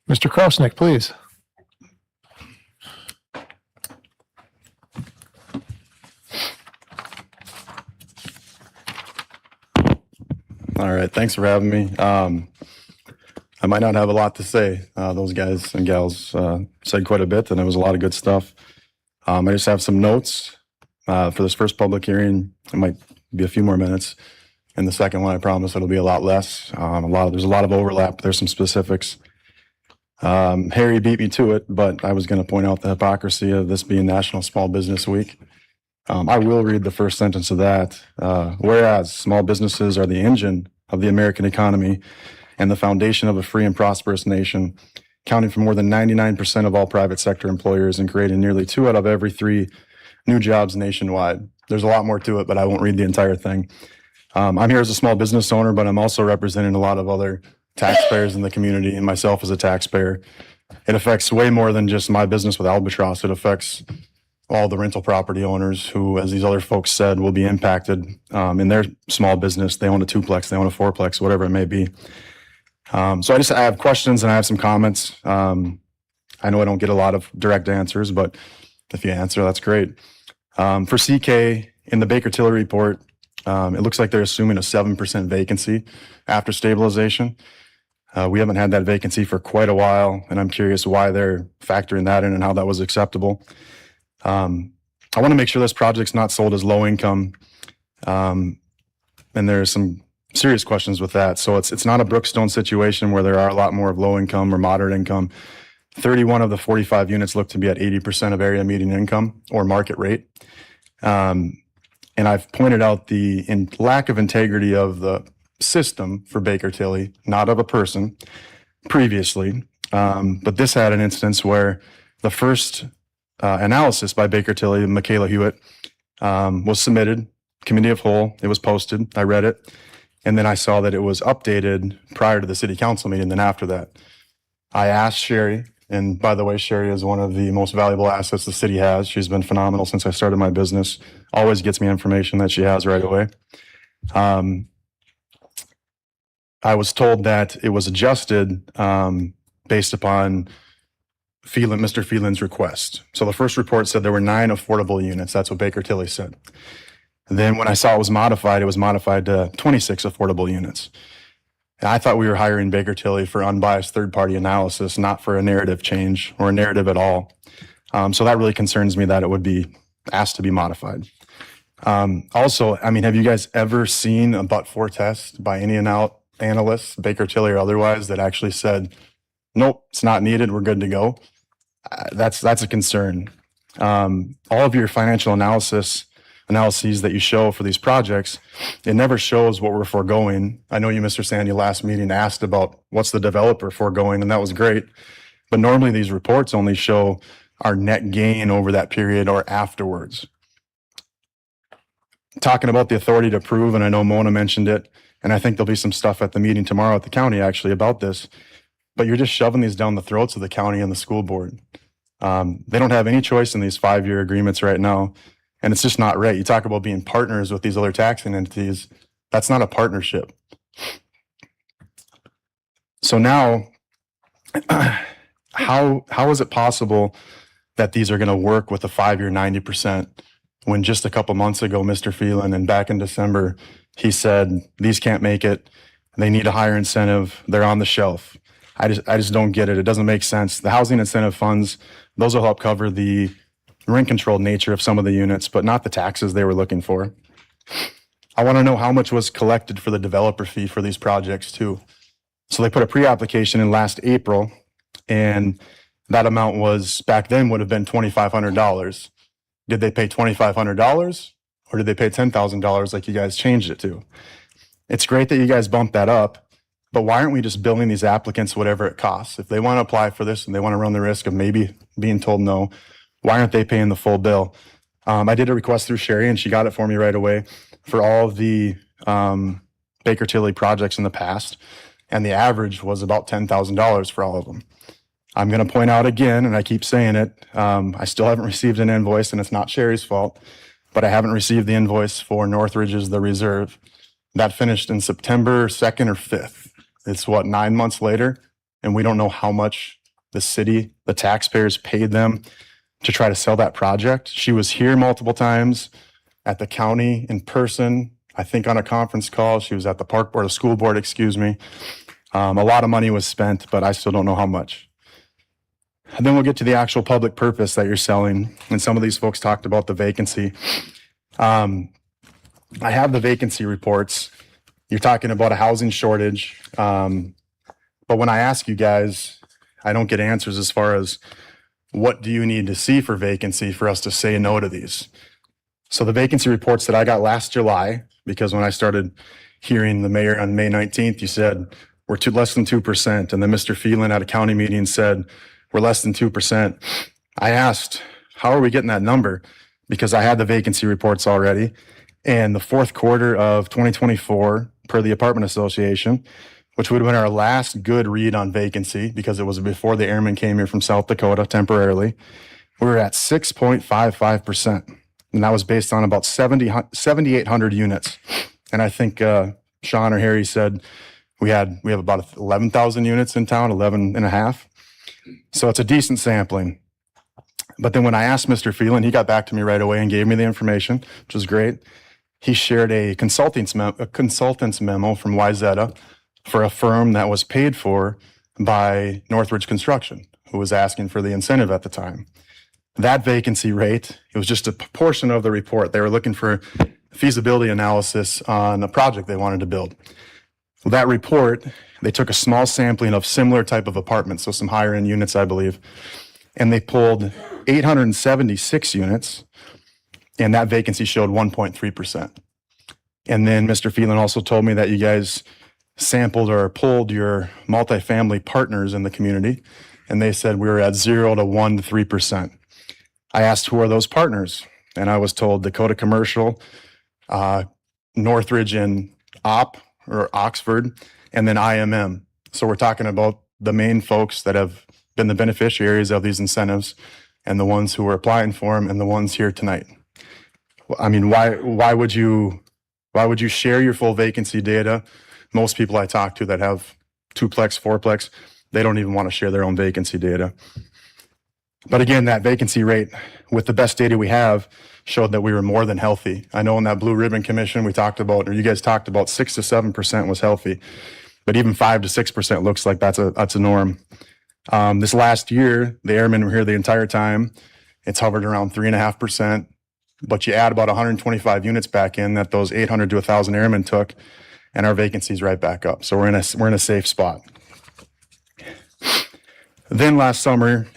Mr. Krauseneck, please. All right, thanks for having me. I might not have a lot to say. Those guys and gals said quite a bit, and there was a lot of good stuff. I just have some notes for this first public hearing. It might be a few more minutes. And the second one, I promise it'll be a lot less. There's a lot of overlap. There's some specifics. Harry beat me to it, but I was going to point out the hypocrisy of this being National Small Business Week. I will read the first sentence of that. Whereas small businesses are the engine of the American economy and the foundation of a free and prosperous nation, accounting for more than 99% of all private sector employers and creating nearly 2 out of every 3 new jobs nationwide. There's a lot more to it, but I won't read the entire thing. I'm here as a small business owner, but I'm also representing a lot of other taxpayers in the community and myself as a taxpayer. It affects way more than just my business with Albatross. It affects all the rental property owners who, as these other folks said, will be impacted in their small business. They own a 2-plex, they own a 4-plex, whatever it may be. So I have questions and I have some comments. I know I don't get a lot of direct answers, but if you answer, that's great. For CK, in the Baker Tilly report, it looks like they're assuming a 7% vacancy after stabilization. We haven't had that vacancy for quite a while, and I'm curious why they're factoring that in and how that was acceptable. I want to make sure this project's not sold as low income, and there's some serious questions with that. So it's not a Brookstone situation where there are a lot more of low income or moderate income. 31 of the 45 units look to be at 80% of area median income or market rate. And I've pointed out the lack of integrity of the system for Baker Tilly, not of a person previously. But this had an instance where the first analysis by Baker Tilly and Michaela Hewitt was submitted, committee of whole, it was posted, I read it, and then I saw that it was updated prior to the city council meeting. Then after that, I asked Sherry, and by the way, Sherry is one of the most valuable assets the city has. She's been phenomenal since I started my business, always gets me information that she has right away. I was told that it was adjusted based upon Mr. Phelan's request. So the first report said there were 9 affordable units. That's what Baker Tilly said. And then when I saw it was modified to 26 affordable units. And I thought we were hiring Baker Tilly for unbiased third-party analysis, not for a narrative change or a narrative at all. So that really concerns me that it would be asked to be modified. Also, I mean, have you guys ever seen a but-for test by any analysts, Baker Tilly or otherwise, that actually said, nope, it's not needed, we're good to go? That's a concern. All of your financial analyses that you show for these projects, it never shows what we're foregoing. I know you, Mr. Sandy, last meeting asked about what's the developer foregoing, and that was great. But normally these reports only show our net gain over that period or afterwards. Talking about the authority to approve, and I know Mona mentioned it, and I think there'll be some stuff at the meeting tomorrow at the county actually about this, but you're just shoving these down the throats of the county and the school board. They don't have any choice in these 5-year agreements right now. And it's just not right. You talk about being partners with these other taxing entities. That's not a partnership. So now, how is it possible that these are going to work with a 5-year 90% when just a couple months ago, Mr. Phelan, and back in December, he said, these can't make it. They need a higher incentive. They're on the shelf. I just don't get it. It doesn't make sense. The housing incentive funds, those will help cover the rent controlled nature of some of the units, but not the taxes they were looking for. I want to know how much was collected for the developer fee for these projects too. So they put a pre-application in last April, and that amount was, back then, would have been $2,500. Did they pay $2,500 or did they pay $10,000 like you guys changed it to? It's great that you guys bumped that up, but why aren't we just billing these applicants whatever it costs? If they want to apply for this and they want to run the risk of maybe being told no, why aren't they paying the full bill? I did a request through Sherry, and she got it for me right away for all of the Baker Tilly projects in the past, and the average was about $10,000 for all of them. I'm going to point out again, and I keep saying it, I still haven't received an invoice, and it's not Sherry's fault, but I haven't received the invoice for Northridge's The Reserve. That finished in September 2nd or 5th. It's 9 months later, and we don't know how much the city, the taxpayers paid them to try to sell that project. She was here multiple times at the county in person, I think on a conference call. She was at the park board, the school board, excuse me. A lot of money was spent, but I still don't know how much. And then we'll get to the actual public purpose that you're selling. And some of these folks talked about the vacancy. I have the vacancy reports. You're talking about a housing shortage. But when I ask you guys, I don't get answers as far as what do you need to see for vacancy for us to say no to these. So the vacancy reports that I got last July, because when I started hearing the mayor on May 19th, you said, we're less than 2%. And then Mr. Phelan at a county meeting said, we're less than 2%. I asked, how are we getting that number? Because I had the vacancy reports already. And the fourth quarter of 2024, per the Apartment Association, which would have been our last good read on vacancy because it was before the airmen came here from South Dakota temporarily, we were at 6.55%. And that was based on about 7,800 units. And I think Sean or Harry said we have about 11,000 units in town, 11 and a half. So it's a decent sampling. But then when I asked Mr. Phelan, he got back to me right away and gave me the information, which was great. He shared a consultant's memo from Wyzetta for a firm that was paid for by Northridge Construction, who was asking for the incentive at the time. That vacancy rate, it was just a portion of the report. They were looking for feasibility analysis on a project they wanted to build. Well, that report, they took a small sampling of similar type of apartments, so some higher end units, I believe, and they pulled 876 units, and that vacancy showed 1.3%. And then Mr. Phelan also told me that you guys sampled or pulled your multifamily partners in the community, and they said we were at 0 to 1 to 3%. I asked who are those partners, and I was told Dakota Commercial, Northridge and Oxford, and then IMM. So we're talking about the main folks that have been the beneficiaries of these incentives and the ones who are applying for them and the ones here tonight. I mean, why would you share your full vacancy data? Most people I talk to that have 2-plex, 4-plex, they don't even want to share their own vacancy data. But again, that vacancy rate with the best data we have showed that we were more than healthy. I know in that Blue Ribbon Commission we talked about, or you guys talked about 6 to 7% was healthy, but even 5 to 6% looks like that's a norm. This last year, the airmen were here the entire time. It's hovered around 3.5%, but you add about 125 units back in that those 800 to 1,000 airmen took, and our vacancy's right back up. So we're in a safe spot. Then last summer,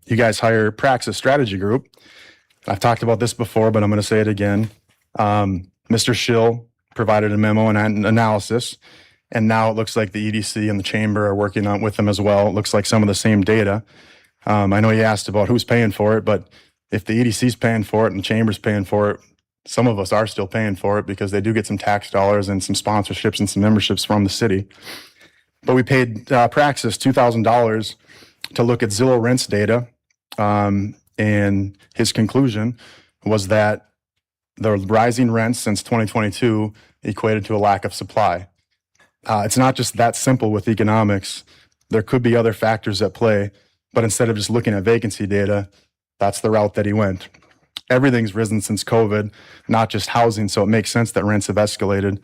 you guys hire Praxis Strategy Group. I've talked about this before, but I'm going to say it again. Mr. Schill provided a memo and analysis, and now it looks like the EDC and the chamber are working on with them as well. It looks like some of the same data. I know you asked about who's paying for it, but if the EDC's paying for it and the chamber's paying for it, some of us are still paying for it because they do get some tax dollars and some sponsorships and some memberships from the city. But we paid Praxis $2,000 to look at Zillow rents data, and his conclusion was that the rising rents since 2022 equated to a lack of supply. It's not just that simple with economics. There could be other factors at play, but instead of just looking at vacancy data, that's the route that he went. Everything's risen since COVID, not just housing, so it makes sense that rents have escalated.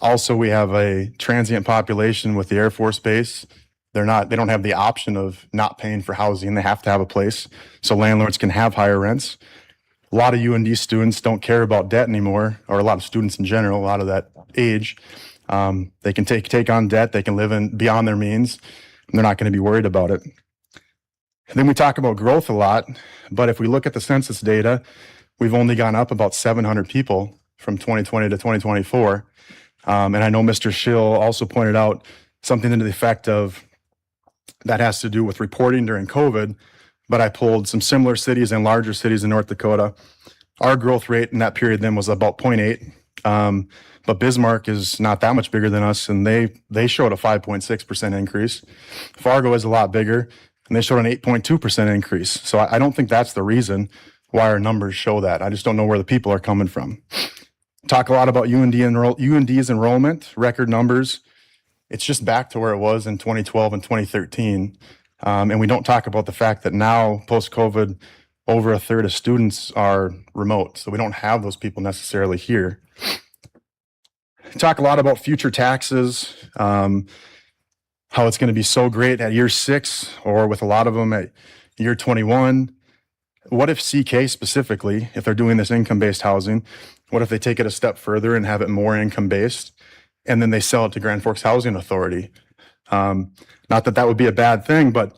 Also, we have a transient population with the Air Force Base. They don't have the option of not paying for housing. They have to have a place, so landlords can have higher rents. A lot of UND students don't care about debt anymore, or a lot of students in general, a lot of that age. They can take on debt, they can live beyond their means, and they're not going to be worried about it. And then we talk about growth a lot, but if we look at the census data, we've only gone up about 700 people from 2020 to 2024. And I know Mr. Schill also pointed out something to the effect of that has to do with reporting during COVID, but I pulled some similar cities and larger cities in North Dakota. Our growth rate in that period then was about 0.8, but Bismarck is not that much bigger than us, and they showed a 5.6% increase. Fargo is a lot bigger, and they showed an 8.2% increase. So I don't think that's the reason why our numbers show that. I just don't know where the people are coming from. Talk a lot about UND's enrollment, record numbers. it's just back to where it was in 2012 and 2013. And we don't talk about the fact that now, post-COVID, over a third of students are remote. So we don't have those people necessarily here. Talk a lot about future taxes, how it's going to be so great at year 6, or with a lot of them at year 21. What if CK specifically, if they're doing this income-based housing, what if they take it a step further and have it more income-based, and then they sell it to Grand Forks Housing Authority? Not that that would be a bad thing, but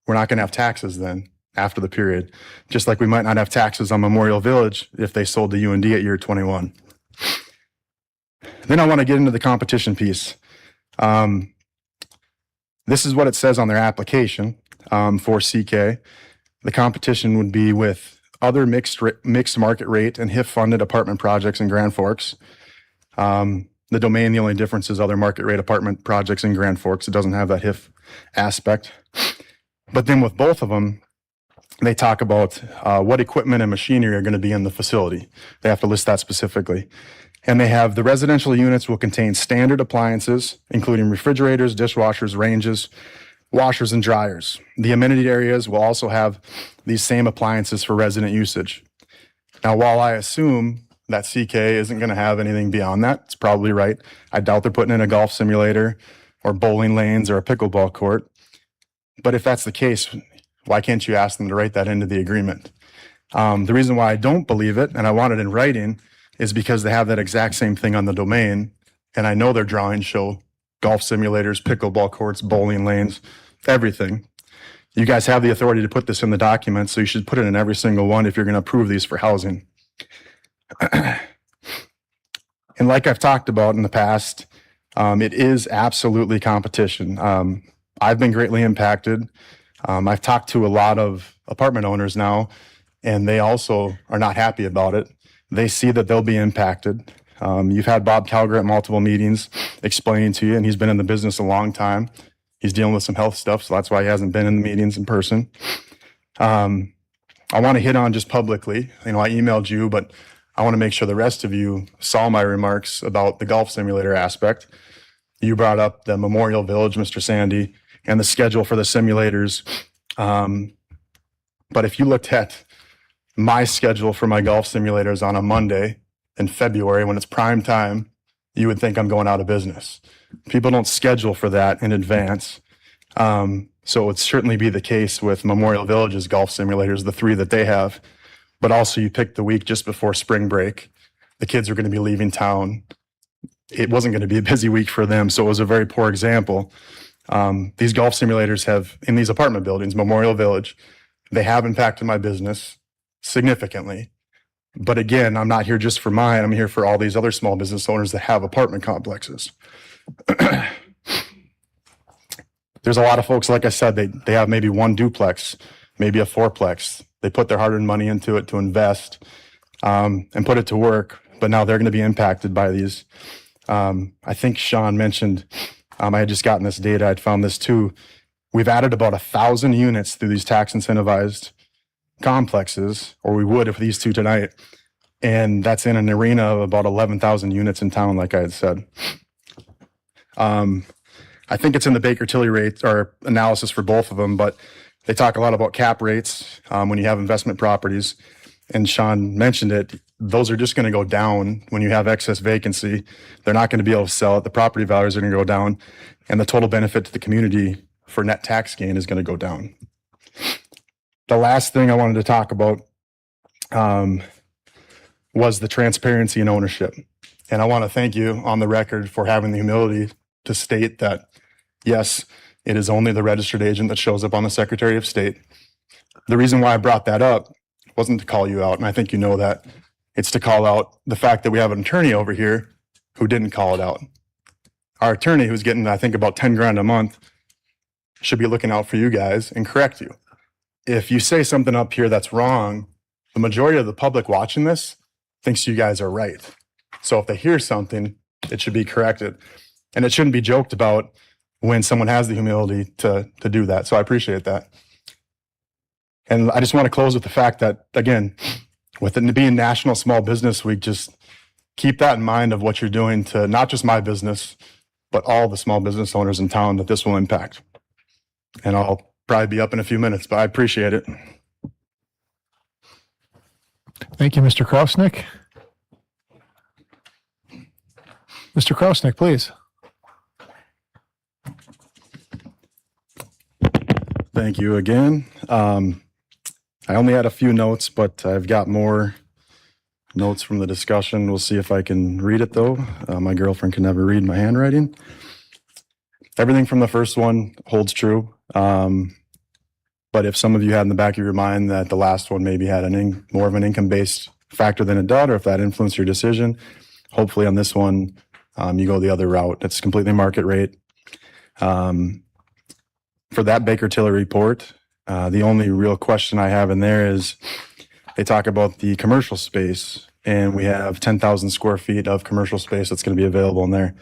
we're not going to have taxes then after the period, just like we might not have taxes on Memorial Village if they sold to UND at year 21. Then I want to get into the competition piece. This is what it says on their application for CK. The competition would be with other mixed market rate and HIF-funded apartment projects in Grand Forks. The domain, the only difference is other market rate apartment projects in Grand Forks. It doesn't have that HIF aspect. But then with both of them, they talk about what equipment and machinery are going to be in the facility. They have to list that specifically. And they have the residential units will contain standard appliances, including refrigerators, dishwashers, ranges, washers, and dryers. The amenity areas will also have these same appliances for resident usage. Now, while I assume that CK isn't going to have anything beyond that, it's probably right. I doubt they're putting in a golf simulator or bowling lanes or a pickleball court. But if that's the case, why can't you ask them to write that into the agreement? The reason why I don't believe it, and I want it in writing, is because they have that exact same thing on the domain. And I know their drawings show golf simulators, pickleball courts, bowling lanes, everything. You guys have the authority to put this in the document, so you should put it in every single one if you're going to approve these for housing. And like I've talked about in the past, it is absolutely competition. I've been greatly impacted. I've talked to a lot of apartment owners now, and they also are not happy about it. They see that they'll be impacted. You've had Bob Calger at multiple meetings explaining to you, and he's been in the business a long time. He's dealing with some health stuff, so that's why he hasn't been in the meetings in person. I want to hit on just publicly, I emailed you, but I want to make sure the rest of you saw my remarks about the golf simulator aspect. You brought up the Memorial Village, Mr. Sandy, and the schedule for the simulators. But if you looked at my schedule for my golf simulators on a Monday in February when it's prime time, you would think I'm going out of business. People don't schedule for that in advance. So it would certainly be the case with Memorial Village's golf simulators, the 3 that they have. But also you picked the week just before spring break. The kids are going to be leaving town. It wasn't going to be a busy week for them, so it was a very poor example. These golf simulators have, in these apartment buildings, Memorial Village, they have impacted my business significantly. But again, I'm not here just for mine. I'm here for all these other small business owners that have apartment complexes. There's a lot of folks, like I said, they have maybe 1 duplex, maybe a 4-plex. They put their hard-earned money into it to invest and put it to work, but now they're going to be impacted by these. I think Sean mentioned, I had just gotten this data, I'd found this too. We've added about 1,000 units through these tax incentivized complexes, or we would if these 2 tonight. And that's in an arena of about 11,000 units in town, like I had said. I think it's in the Baker-Tilly rate or analysis for both of them, but they talk a lot about cap rates when you have investment properties. And Sean mentioned it, those are just going to go down when you have excess vacancy. They're not going to be able to sell it. The property values are going to go down, and the total benefit to the community for net tax gain is going to go down. The last thing I wanted to talk about was the transparency and ownership. And I want to thank you on the record for having the humility to state that, yes, it is only the registered agent that shows up on the Secretary of State. The reason why I brought that up wasn't to call you out, and I think you know that. It's to call out the fact that we have an attorney over here who didn't call it out. Our attorney, who's getting, I think, about 10 grand a month, should be looking out for you guys and correct you. If you say something up here that's wrong, the majority of the public watching this thinks you guys are right. So if they hear something, it should be corrected. And it shouldn't be joked about when someone has the humility to do that. So I appreciate that. And I just want to close with the fact that, again, with it being National Small Business Week, just keep that in mind of what you're doing to not just my business, but all the small business owners in town that this will impact. And I'll probably be up in a few minutes, but I appreciate it. Thank you, Mr. Krauseneck. Mr. Krauseneck, please. Thank you again. I only had a few notes, but I've got more notes from the discussion. We'll see if I can read it, though. My girlfriend can never read my handwriting. Everything from the first one holds true. But if some of you had in the back of your mind that the last one maybe had more of an income-based factor than it did, or if that influenced your decision, hopefully on this one, you go the other route. It's completely market rate. For that Baker-Tilly report, the only real question I have in there is they talk about the commercial space, and we have 10,000 square feet of commercial space that's going to be available in there.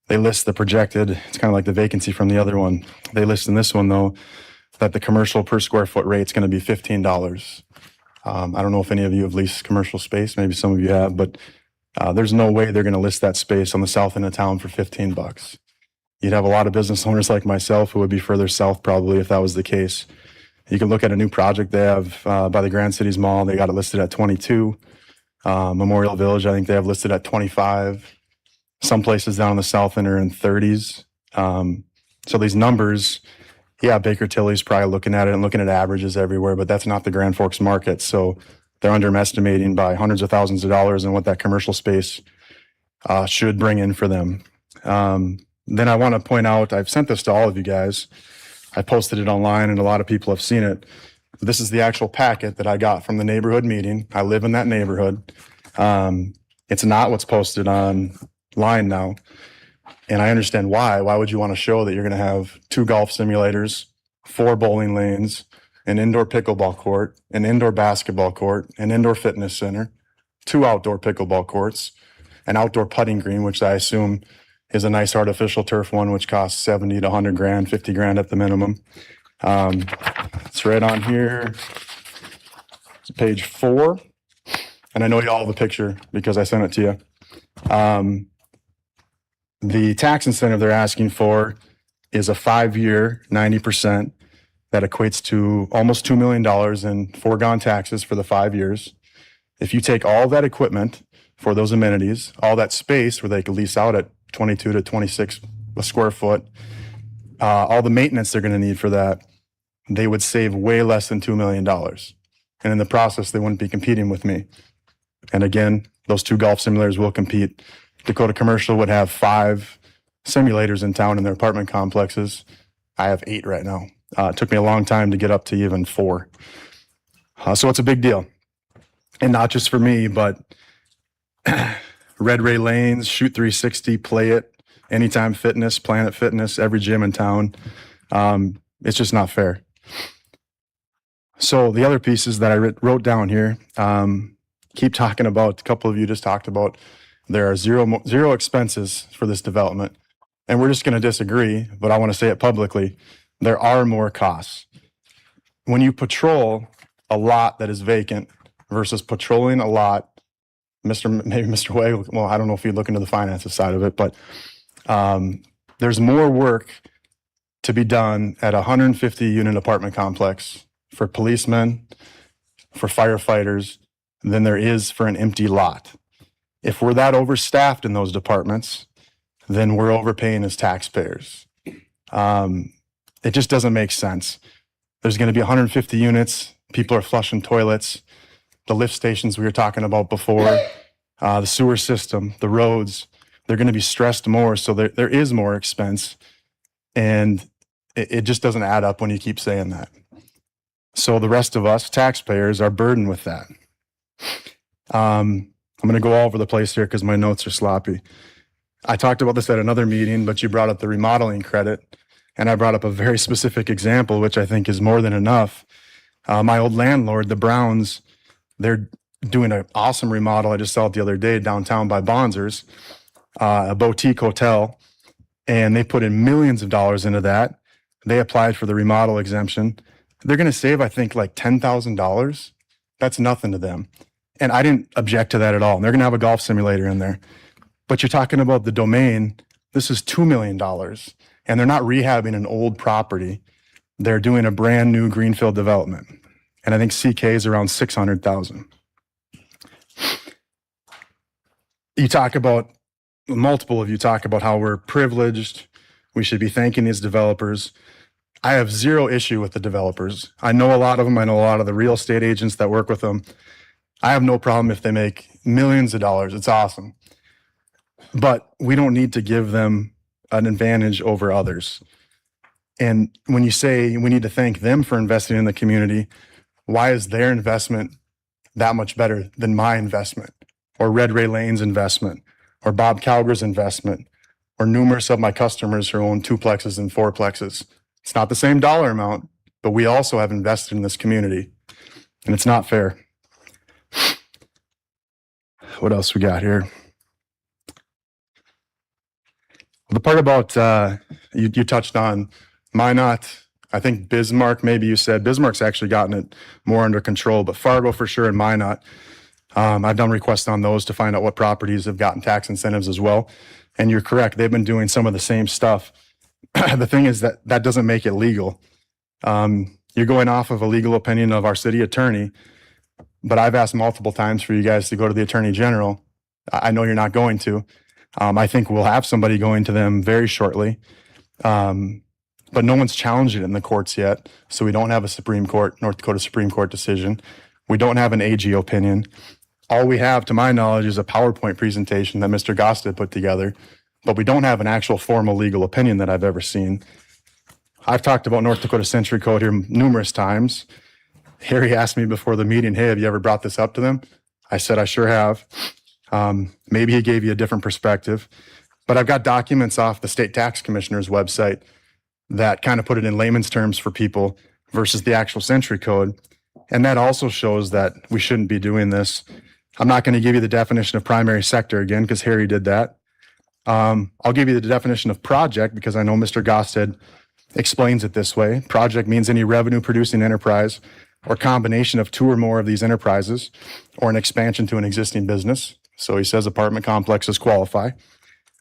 They list the projected, it's kind of like the vacancy from the other one. They list in this one, though, that the commercial per square foot rate is going to be $15. I don't know if any of you have leased commercial space. Maybe some of you have, but there's no way they're going to list that space on the south end of town for $15. You'd have a lot of business owners like myself who would be further south probably if that was the case. You can look at a new project they have by the Grand Cities Mall. They got it listed at 22. Memorial Village, I think they have listed at 25. Some places down in the south end are in 30s. So these numbers, yeah, Baker-Tilly's probably looking at it and looking at averages everywhere, but that's not the Grand Forks market. So they're underestimating by hundreds of thousands of dollars in what that commercial space should bring in for them. Then I want to point out, I've sent this to all of you guys. I posted it online and a lot of people have seen it. This is the actual packet that I got from the neighborhood meeting. I live in that neighborhood. It's not what's posted online now. And I understand why. Why would you want to show that you're going to have 2 golf simulators, 4 bowling lanes, an indoor pickleball court, an indoor basketball court, an indoor fitness center, 2 outdoor pickleball courts, an outdoor putting green, which I assume is a nice artificial turf one, which costs 70 to 100 grand, 50 grand at the minimum. It's right on here. It's page 4. And I know you all have a picture because I sent it to you. The tax incentive they're asking for is a 5-year, 90%. That equates to almost $2 million in foregone taxes for the 5 years. If you take all that equipment for those amenities, all that space where they could lease out at 22 to 26 a square foot, all the maintenance they're going to need for that, they would save way less than $2 million. And in the process, they wouldn't be competing with me. And again, those 2 golf simulators will compete. Dakota Commercial would have 5 simulators in town in their apartment complexes. I have 8 right now. It took me a long time to get up to even 4. So it's a big deal. And not just for me, but Red Ray Lanes, Shoot 360, Play It, Anytime Fitness, Planet Fitness, every gym in town. It's just not fair. So the other pieces that I wrote down here, keep talking about, a couple of you just talked about, there are zero expenses for this development. And we're just going to disagree, but I want to say it publicly. There are more costs. When you patrol a lot that is vacant versus patrolling a lot, maybe Mr. Way, well, I don't know if you look into the finances side of it, but there's more work to be done at a 150 unit apartment complex for policemen, for firefighters, than there is for an empty lot. If we're that overstaffed in those departments, then we're overpaying as taxpayers. It just doesn't make sense. There's going to be 150 units. People are flushing toilets. The lift stations we were talking about before, the sewer system, the roads, they're going to be stressed more. So there is more expense. And it just doesn't add up when you keep saying that. So the rest of us taxpayers are burdened with that. I'm going to go all over the place here because my notes are sloppy. I talked about this at another meeting, but you brought up the remodeling credit. And I brought up a very specific example, which I think is more than enough. My old landlord, the Browns, they're doing an awesome remodel. I just saw it the other day downtown by Bonzer's, a boutique hotel. And they put in millions of dollars into that. They applied for the remodel exemption. They're going to save, I think, like $10,000. That's nothing to them. And I didn't object to that at all. And they're going to have a golf simulator in there. But you're talking about the domain This is $2 million. And they're not rehabbing an old property. They're doing a brand new greenfield development. And I think CK is around 600,000. You talk about, multiple of you talk about how we're privileged. We should be thanking these developers. I have zero issue with the developers. I know a lot of them. I know a lot of the real estate agents that work with them. I have no problem if they make millions of dollars. It's awesome. But we don't need to give them an advantage over others. And when you say we need to thank them for investing in the community, why is their investment that much better than my investment, or Red Ray Lane's investment, or Bob Calger's investment, or numerous of my customers who own duplexes and fourplexes? It's not the same dollar amount, but we also have invested in this community, and it's not fair. What else we got here? The part about, you touched on Minot, I think Bismarck, maybe you said. Bismarck's actually gotten it more under control, but Fargo for sure and Minot. I've done requests on those to find out what properties have gotten tax incentives as well. And you're correct, they've been doing some of the same stuff. The thing is that doesn't make it legal. You're going off of a legal opinion of our city attorney, but I've asked multiple times for you guys to go to the Attorney General. I know you're not going to. I think we'll have somebody going to them very shortly. But no one's challenged it in the courts yet. So we don't have a North Dakota Supreme Court decision. We don't have an AG opinion. All we have, to my knowledge, is a PowerPoint presentation that Mr. Gosted put together, but we don't have an actual formal legal opinion that I've ever seen. I've talked about North Dakota Century Code here numerous times. Harry asked me before the meeting, hey, have you ever brought this up to them? I said, I sure have. Maybe he gave you a different perspective, but I've got documents off the state tax commissioner's website that kind of put it in layman's terms for people versus the actual Century Code. And that also shows that we shouldn't be doing this. I'm not going to give you the definition of primary sector again, because Harry did that. I'll give you the definition of project, because I know Mr. Gosted explains it this way. Project means any revenue producing enterprise or combination of two or more of these enterprises, or an expansion to an existing business. So he says apartment complexes qualify.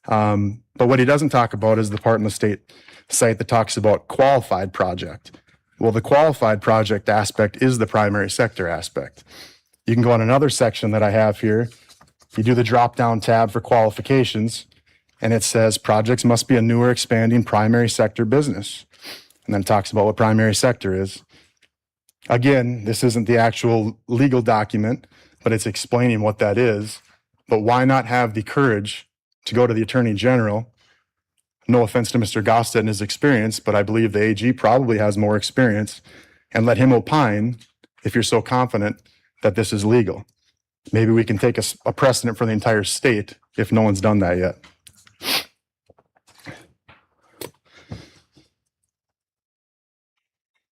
But what he doesn't talk about is the part in the state site that talks about qualified project. Well, the qualified project aspect is the primary sector aspect. You can go on another section that I have here. You do the drop-down tab for qualifications, and it says projects must be a newer expanding primary sector business. And then it talks about what primary sector is. Again, this isn't the actual legal document, but it's explaining what that is. But why not have the courage to go to the Attorney General? No offense to Mr. Gosted and his experience, but I believe the AG probably has more experience, and let him opine if you're so confident that this is legal. Maybe we can take a precedent for the entire state if no one's done that yet.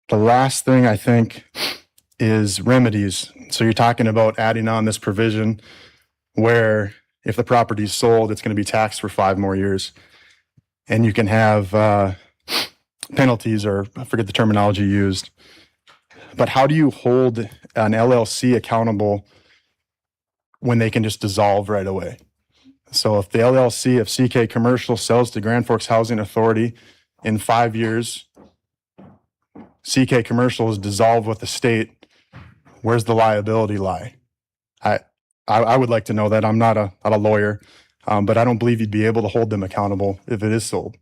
The last thing I think is remedies. So you're talking about adding on this provision where if the property is sold, it's going to be taxed for 5 more years. And you can have penalties, or I forget the terminology used. But how do you hold an LLC accountable when they can just dissolve right away? So if the LLC of CK Commercial sells to Grand Forks Housing Authority in 5 years, CK Commercial is dissolved with the state, where's the liability lie? I would like to know that. I'm not a lawyer. But I don't believe you'd be able to hold them accountable if it is sold.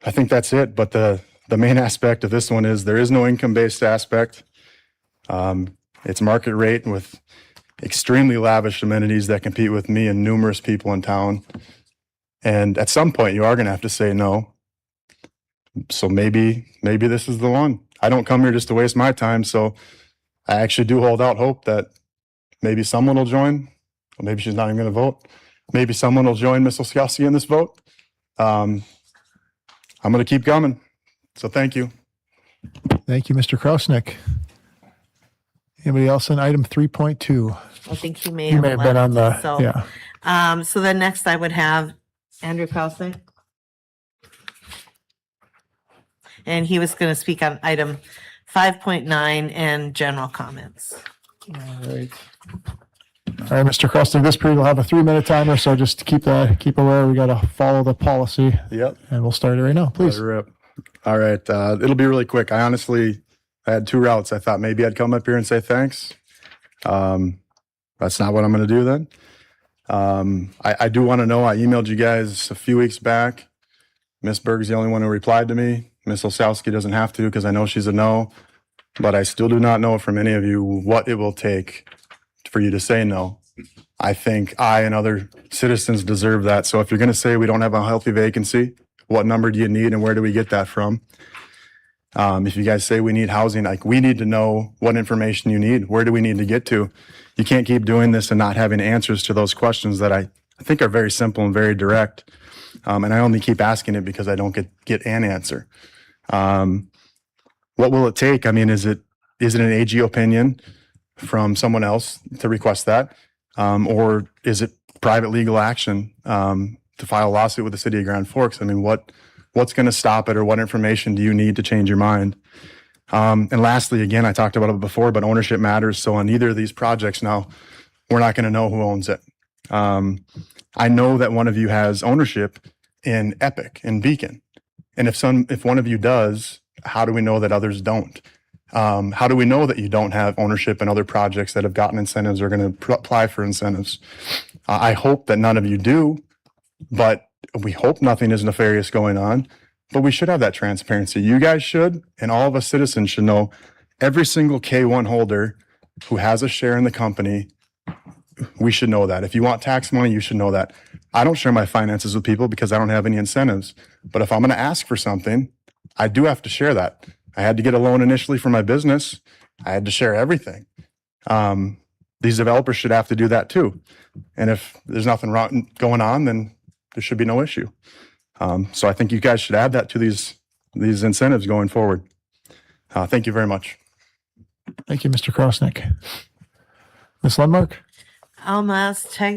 I think that's it. But the main aspect of this one is there is no income-based aspect. It's market rate with extremely lavish amenities that compete with me and numerous people in town. And at some point, you are going to have to say no. So maybe this is the one. I don't come here just to waste my time. So I actually do hold out hope that maybe someone will join. Well, maybe she's not even going to vote. Maybe someone will join Ms. Osowski in this vote. I'm going to keep coming. So thank you. Thank you, Mr. Krauseneck. Anybody else on item 3.2? I think he may You have may have been on the, left, so, yeah. So then next I would have Andrew Krauseneck. And he was going to speak on item 5.9 and general comments. All right. All right, Mr. Krauseneck, this period will have a 3-minute timer, so just keep aware. We got to follow the policy, Yep. and we'll start it right now, please. All right. It'll be really quick. I had 2 routes. I thought maybe I'd come up here and say thanks. That's not what I'm going to do then. I do want to know, I emailed you guys a few weeks back. Miss Berg's the only one who replied to me. Miss Osowski doesn't have to because I know she's a no. But I still do not know from any of you what it will take for you to say no. I think I and other citizens deserve that. So if you're going to say we don't have a healthy vacancy, what number do you need and where do we get that from? If you guys say we need housing, like we need to know what information you need. Where do we need to get to? You can't keep doing this and not having answers to those questions that I think are very simple and very direct. And I only keep asking it because I don't get an answer. What will it take? I mean, is it an AG opinion from someone else to request that? Or is it private legal action to file a lawsuit with the city of Grand Forks? I mean, what's going to stop it, or what information do you need to change your mind? And lastly, again, I talked about it before, but ownership matters. So on either of these projects now, we're not going to know who owns it. I know that one of you has ownership in Epic, in Beacon. And if one of you does, how do we know that others don't? How do we know that you don't have ownership in other projects that have gotten incentives or going to apply for incentives? I hope that none of you do, but we hope nothing is nefarious going on. But we should have that transparency. You guys should, and all of us citizens should know every single K1 holder who has a share in the company. We should know that. If you want tax money, you should know that. I don't share my finances with people because I don't have any incentives. But if I'm going to ask for something, I do have to share that. I had to get a loan initially for my business. I had to share everything. These developers should have to do that too. And if there's nothing wrong going on, then there should be no issue. So I think you guys should add that to these incentives going forward. Thank you very much. Thank you, Mr. Krauseneck. Ms. Lundmark? Almost